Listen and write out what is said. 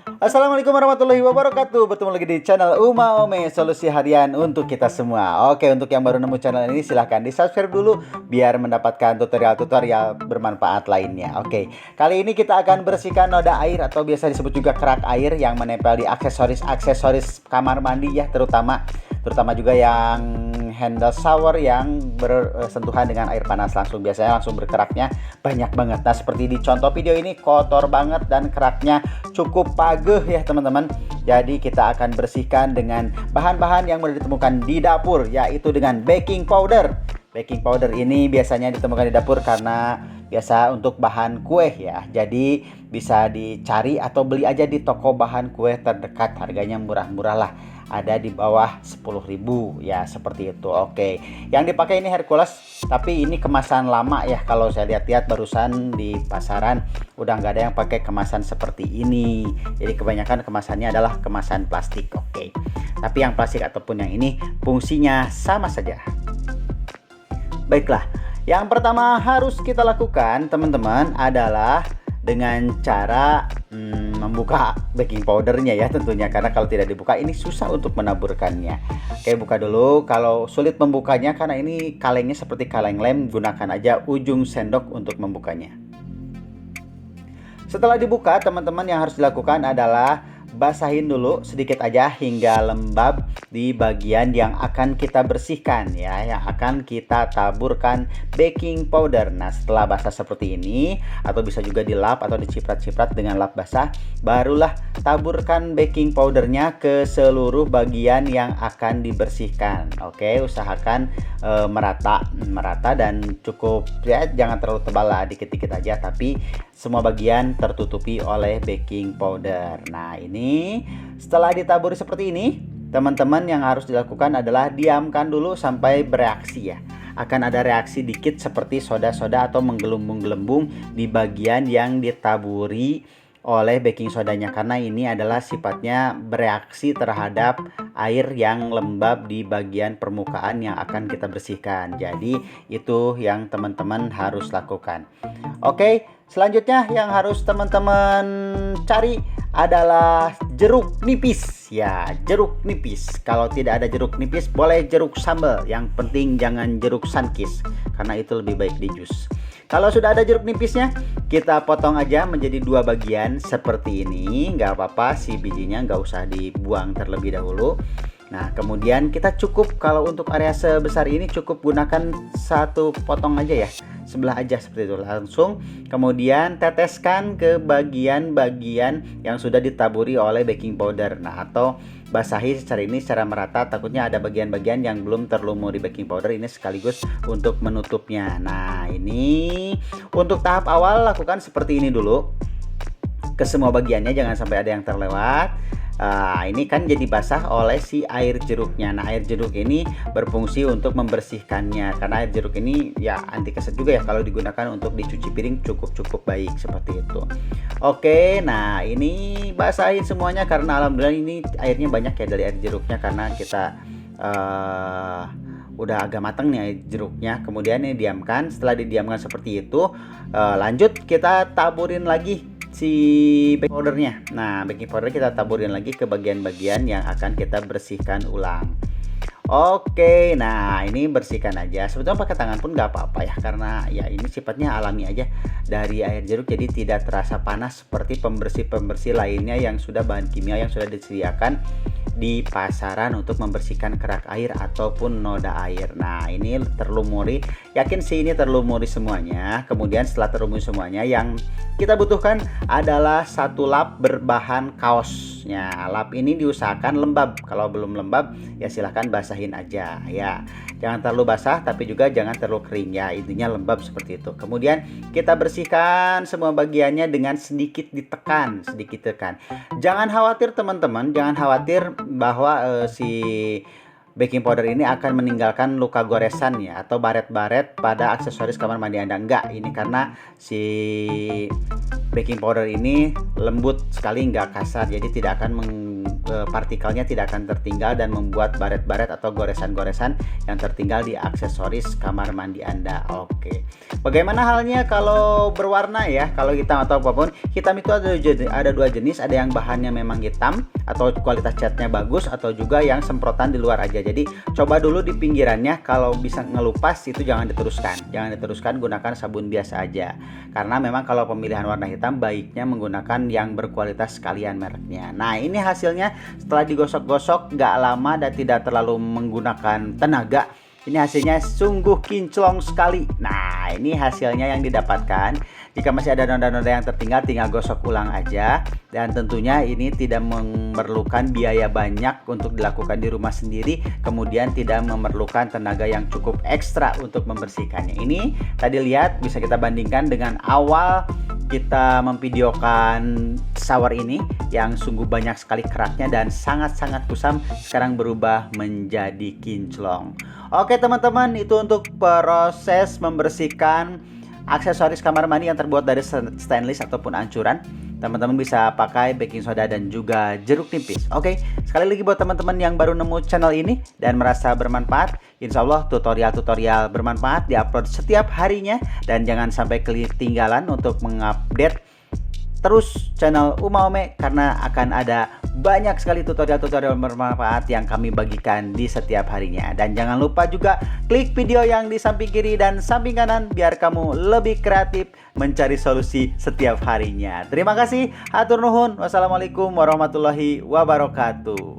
Assalamualaikum warahmatullahi wabarakatuh. Bertemu lagi di channel Uma Ome, solusi harian untuk kita semua. Oke, untuk yang baru nemu channel ini silahkan di subscribe dulu biar mendapatkan tutorial-tutorial bermanfaat lainnya. Oke, kali ini kita akan bersihkan noda air atau biasa disebut juga kerak air yang menempel di aksesoris kamar mandi ya, terutama juga yang handle shower yang bersentuhan dengan air panas langsung, biasanya langsung berkeraknya banyak banget. Nah, seperti di contoh video ini kotor banget dan keraknya cukup pageh ya teman-teman. Jadi kita akan bersihkan dengan bahan-bahan yang mudah ditemukan di dapur, yaitu dengan baking powder. Baking powder ini biasanya ditemukan di dapur karena biasa untuk bahan kue ya. Jadi bisa dicari atau beli aja di toko bahan kue terdekat, harganya murah-murah lah. Ada di bawah 10.000 ya, seperti itu. Oke, yang dipakai ini Hercules, tapi ini kemasan lama ya. Kalau saya lihat-lihat barusan di pasaran udah nggak ada yang pakai kemasan seperti ini. Jadi kebanyakan kemasannya adalah kemasan plastik. Oke, tapi yang plastik ataupun yang ini fungsinya sama saja. Baiklah, yang pertama harus kita lakukan teman-teman adalah dengan cara membuka baking powdernya ya tentunya, karena kalau tidak dibuka ini susah untuk menaburkannya. Oke, buka dulu. Kalau sulit membukanya karena ini kalengnya seperti kaleng lem, gunakan aja ujung sendok untuk membukanya. Setelah dibuka, teman-teman yang harus dilakukan adalah basahin dulu sedikit aja hingga lembab di bagian yang akan kita bersihkan ya, yang akan kita taburkan baking powder. Nah, setelah basah seperti ini, atau bisa juga dilap atau diciprat-ciprat dengan lap basah, barulah taburkan baking powdernya ke seluruh bagian yang akan dibersihkan. Oke, usahakan merata dan cukup ya, jangan terlalu tebal lah, dikit-dikit aja, tapi semua bagian tertutupi oleh baking powder. Nah, ini setelah ditaburi seperti ini, teman-teman yang harus dilakukan adalah diamkan dulu sampai bereaksi ya. Akan ada reaksi dikit seperti soda-soda atau menggelembung-gelembung di bagian yang ditaburi oleh baking sodanya, karena ini adalah sifatnya bereaksi terhadap air yang lembab di bagian permukaan yang akan kita bersihkan. Jadi itu yang teman-teman harus lakukan. Oke, selanjutnya yang harus teman-teman cari adalah jeruk nipis ya, jeruk nipis. Kalau tidak ada jeruk nipis boleh jeruk sambal, yang penting jangan jeruk sunkist karena itu lebih baik di jus. Kalau sudah ada jeruk nipisnya, kita potong aja menjadi dua bagian seperti ini. Nggak apa-apa, si bijinya nggak usah dibuang terlebih dahulu. Nah, kemudian kita cukup, kalau untuk area sebesar ini cukup gunakan satu potong aja ya, sebelah aja seperti itu. Langsung kemudian teteskan ke bagian-bagian yang sudah ditaburi oleh baking powder. Nah, atau basahi secara ini secara merata, takutnya ada bagian-bagian yang belum terlumuri baking powder, ini sekaligus untuk menutupnya. Nah, ini untuk tahap awal lakukan seperti ini dulu ke semua bagiannya, jangan sampai ada yang terlewat. Ini kan jadi basah oleh si air jeruknya. Nah, air jeruk ini berfungsi untuk membersihkannya, karena air jeruk ini ya anti keset juga ya, kalau digunakan untuk dicuci piring cukup baik seperti itu. Oke, nah ini basahin semuanya karena alhamdulillah ini airnya banyak ya dari air jeruknya, karena kita udah agak matang nih air jeruknya. Kemudian ini diamkan. Setelah didiamkan seperti itu, lanjut kita taburin lagi si baking powdernya. Nah, baking powder kita taburin lagi ke bagian-bagian yang akan kita bersihkan ulang. Oke, nah ini bersihkan aja. Sebetulnya pakai tangan pun nggak apa-apa ya, karena ya ini sifatnya alami aja dari air jeruk, jadi tidak terasa panas seperti pembersih-pembersih lainnya yang sudah bahan kimia yang sudah disediakan di pasaran untuk membersihkan kerak air ataupun noda air. Nah, ini terlumuri, yakin sih ini terlumuri semuanya. Kemudian setelah terlumuri semuanya, yang kita butuhkan adalah satu lap berbahan kaosnya. Lap ini diusahakan lembab. Kalau belum lembab ya silahkan basahin aja ya. Jangan terlalu basah tapi juga jangan terlalu kering ya, intinya lembab seperti itu. Kemudian kita bersihkan semua bagiannya dengan sedikit ditekan, sedikit tekan. Jangan khawatir teman-teman, jangan khawatir bahwa si baking powder ini akan meninggalkan luka goresan ya, atau baret-baret pada aksesoris kamar mandi Anda. Enggak, ini karena si baking powder ini lembut sekali, nggak kasar, jadi tidak akan partikelnya tidak akan tertinggal dan membuat baret-baret atau goresan-goresan yang tertinggal di aksesoris kamar mandi Anda. Oke. Bagaimana halnya kalau berwarna ya? Kalau hitam atau apapun, hitam itu ada dua jenis, ada yang bahannya memang hitam atau kualitas catnya bagus, atau juga yang semprotan di luar aja. Jadi coba dulu di pinggirannya, kalau bisa ngelupas itu jangan diteruskan, gunakan sabun biasa aja. Karena memang kalau pemilihan warna hitam baiknya menggunakan yang berkualitas sekalian mereknya. Nah, ini hasilnya setelah digosok-gosok gak lama dan tidak terlalu menggunakan tenaga. Ini hasilnya sungguh kinclong sekali. Nah, ini hasilnya yang didapatkan. Jika masih ada noda-noda yang tertinggal, tinggal gosok ulang aja. Dan tentunya ini tidak memerlukan biaya banyak untuk dilakukan di rumah sendiri. Kemudian tidak memerlukan tenaga yang cukup ekstra untuk membersihkannya. Ini tadi lihat, bisa kita bandingkan dengan awal kita memvideokan shower ini yang sungguh banyak sekali keraknya dan sangat-sangat kusam, sekarang berubah menjadi kinclong. Oke teman-teman, itu untuk proses membersihkan aksesoris kamar mandi yang terbuat dari stainless ataupun ancuran. Teman-teman bisa pakai baking soda dan juga jeruk nipis. Oke, sekali lagi buat teman-teman yang baru nemu channel ini dan merasa bermanfaat, insya Allah tutorial-tutorial bermanfaat diupload setiap harinya. Dan jangan sampai ketinggalan untuk mengupdate terus channel Uma Ome, karena akan ada banyak sekali tutorial-tutorial bermanfaat yang kami bagikan di setiap harinya. Dan jangan lupa juga klik video yang di samping kiri dan samping kanan biar kamu lebih kreatif mencari solusi setiap harinya. Terima kasih, hatur nuhun. Wassalamualaikum warahmatullahi wabarakatuh.